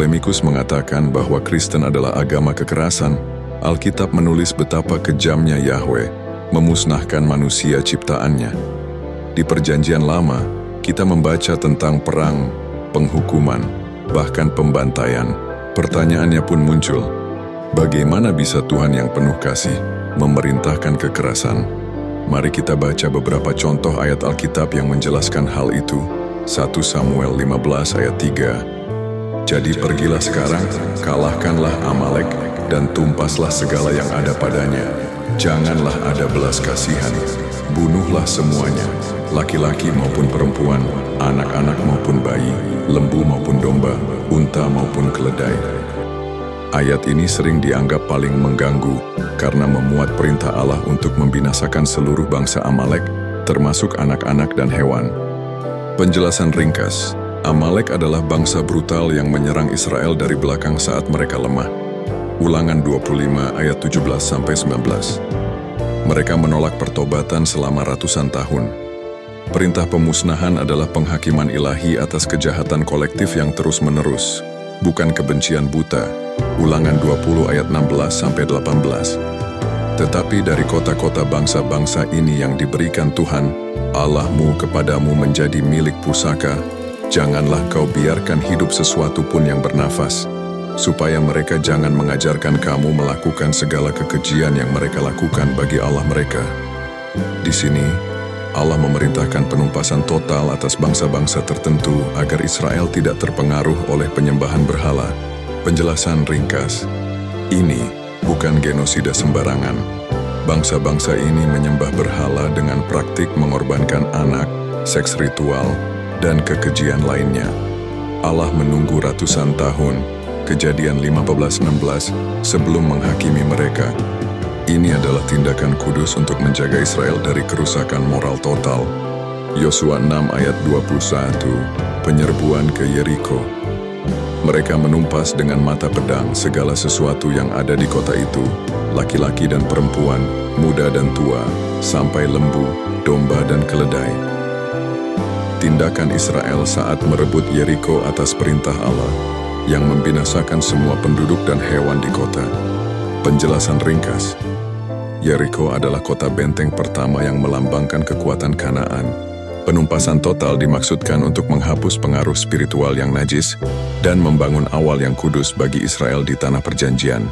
polemikus mengatakan bahwa Kristen adalah agama kekerasan, Alkitab menulis betapa kejamnya Yahweh memusnahkan manusia ciptaannya. Di Perjanjian Lama, kita membaca tentang perang, penghukuman, bahkan pembantaian. Pertanyaannya pun muncul, bagaimana bisa Tuhan yang penuh kasih memerintahkan kekerasan? Mari kita baca beberapa contoh ayat Alkitab yang menjelaskan hal itu. 1 Samuel 15 ayat 3. Jadi pergilah sekarang, kalahkanlah Amalek, dan tumpaslah segala yang ada padanya. Janganlah ada belas kasihan. Bunuhlah semuanya, laki-laki maupun perempuan, anak-anak maupun bayi, lembu maupun domba, unta maupun keledai. Ayat ini sering dianggap paling mengganggu karena memuat perintah Allah untuk membinasakan seluruh bangsa Amalek, termasuk anak-anak dan hewan. Penjelasan ringkas, Amalek adalah bangsa brutal yang menyerang Israel dari belakang saat mereka lemah. Ulangan 25 ayat 17-19. Mereka menolak pertobatan selama ratusan tahun. Perintah pemusnahan adalah penghakiman ilahi atas kejahatan kolektif yang terus-menerus, bukan kebencian buta. Ulangan 20 ayat 16-18. Tetapi dari kota-kota bangsa-bangsa ini yang diberikan Tuhan, Allahmu kepadamu menjadi milik pusaka, janganlah kau biarkan hidup sesuatu pun yang bernafas, supaya mereka jangan mengajarkan kamu melakukan segala kekejian yang mereka lakukan bagi Allah mereka. Di sini, Allah memerintahkan penumpasan total atas bangsa-bangsa tertentu agar Israel tidak terpengaruh oleh penyembahan berhala. Penjelasan ringkas, ini bukan genosida sembarangan. Bangsa-bangsa ini menyembah berhala dengan praktik mengorbankan anak, seks ritual, dan kekejian lainnya. Allah menunggu ratusan tahun, Kejadian 15:16, sebelum menghakimi mereka. Ini adalah tindakan kudus untuk menjaga Israel dari kerusakan moral total. Yosua 6 ayat 21, penyerbuan ke Yeriko. Mereka menumpas dengan mata pedang segala sesuatu yang ada di kota itu, laki-laki dan perempuan, muda dan tua, sampai lembu, domba dan keledai. Tindakan Israel saat merebut Yeriko atas perintah Allah, yang membinasakan semua penduduk dan hewan di kota. Penjelasan ringkas, Yeriko adalah kota benteng pertama yang melambangkan kekuatan Kanaan. Penumpasan total dimaksudkan untuk menghapus pengaruh spiritual yang najis dan membangun awal yang kudus bagi Israel di tanah perjanjian.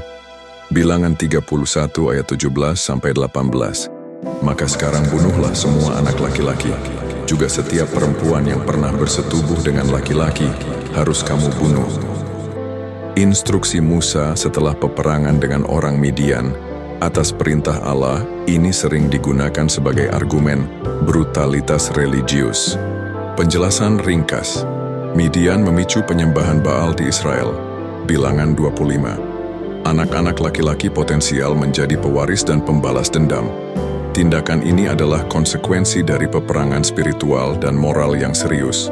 Bilangan 31 ayat 17-18. Maka sekarang bunuhlah semua anak laki-laki, juga setiap perempuan yang pernah bersetubuh dengan laki-laki harus kamu bunuh. Instruksi Musa setelah peperangan dengan orang Midian atas perintah Allah ini sering digunakan sebagai argumen brutalitas religius. Penjelasan ringkas, Midian memicu penyembahan Baal di Israel. Bilangan 25. Anak-anak laki-laki potensial menjadi pewaris dan pembalas dendam. Tindakan ini adalah konsekuensi dari peperangan spiritual dan moral yang serius.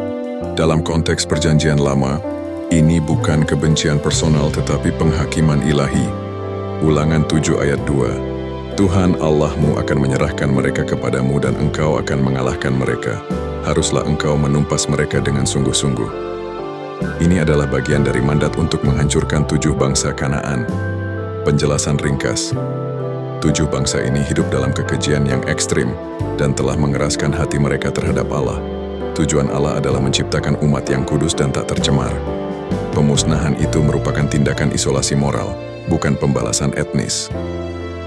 Dalam konteks Perjanjian Lama, ini bukan kebencian personal tetapi penghakiman ilahi. Ulangan 7 ayat 2. Tuhan Allahmu akan menyerahkan mereka kepadamu dan engkau akan mengalahkan mereka. Haruslah engkau menumpas mereka dengan sungguh-sungguh. Ini adalah bagian dari mandat untuk menghancurkan 7 bangsa Kanaan. Penjelasan ringkas, 7 bangsa ini hidup dalam kekejian yang ekstrim dan telah mengeraskan hati mereka terhadap Allah. Tujuan Allah adalah menciptakan umat yang kudus dan tak tercemar. Pemusnahan itu merupakan tindakan isolasi moral, bukan pembalasan etnis.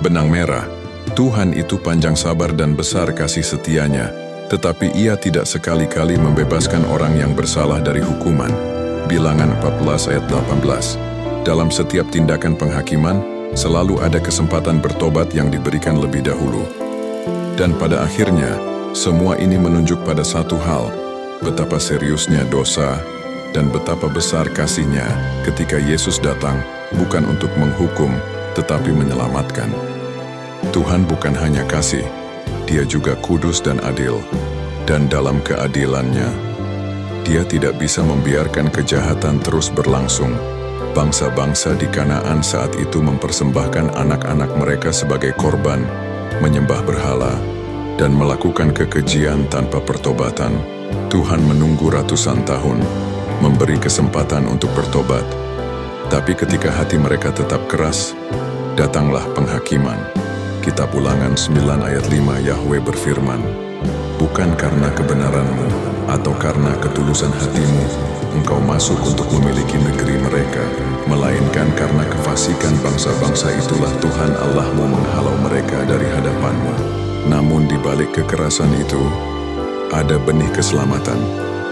Benang merah, Tuhan itu panjang sabar dan besar kasih setianya, tetapi Ia tidak sekali-kali membebaskan orang yang bersalah dari hukuman. Bilangan 14 ayat 18. Dalam setiap tindakan penghakiman, selalu ada kesempatan bertobat yang diberikan lebih dahulu. Dan pada akhirnya, semua ini menunjuk pada satu hal, betapa seriusnya dosa dan betapa besar kasih-Nya ketika Yesus datang bukan untuk menghukum, tetapi menyelamatkan. Tuhan bukan hanya kasih, Dia juga kudus dan adil. Dan dalam keadilan-Nya, Dia tidak bisa membiarkan kejahatan terus berlangsung. Bangsa-bangsa di Kanaan saat itu mempersembahkan anak-anak mereka sebagai korban, menyembah berhala, dan melakukan kekejian tanpa pertobatan. Tuhan menunggu ratusan tahun, memberi kesempatan untuk bertobat, Tapi ketika hati mereka tetap keras, datanglah penghakiman. Kitab Ulangan 9 ayat 5 Yahweh berfirman, "Bukan karena kebenaranmu atau karena ketulusan hatimu, engkau masuk untuk memiliki negeri mereka, melainkan karena kefasikan bangsa-bangsa itulah Tuhan Allahmu menghalau mereka dari hadapanmu." Namun di balik kekerasan itu, ada benih keselamatan,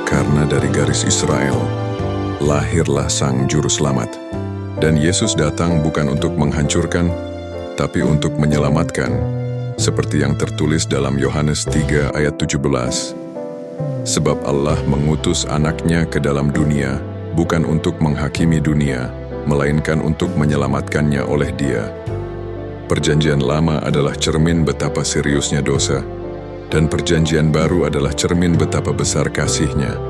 karena dari garis Israel, lahirlah Sang Juru Selamat. Dan Yesus datang bukan untuk menghancurkan, tapi untuk menyelamatkan, seperti yang tertulis dalam Yohanes 3 ayat 17. Sebab Allah mengutus anaknya ke dalam dunia, bukan untuk menghakimi dunia, melainkan untuk menyelamatkannya oleh Dia. Perjanjian Lama adalah cermin betapa seriusnya dosa, dan Perjanjian Baru adalah cermin betapa besar kasih-Nya.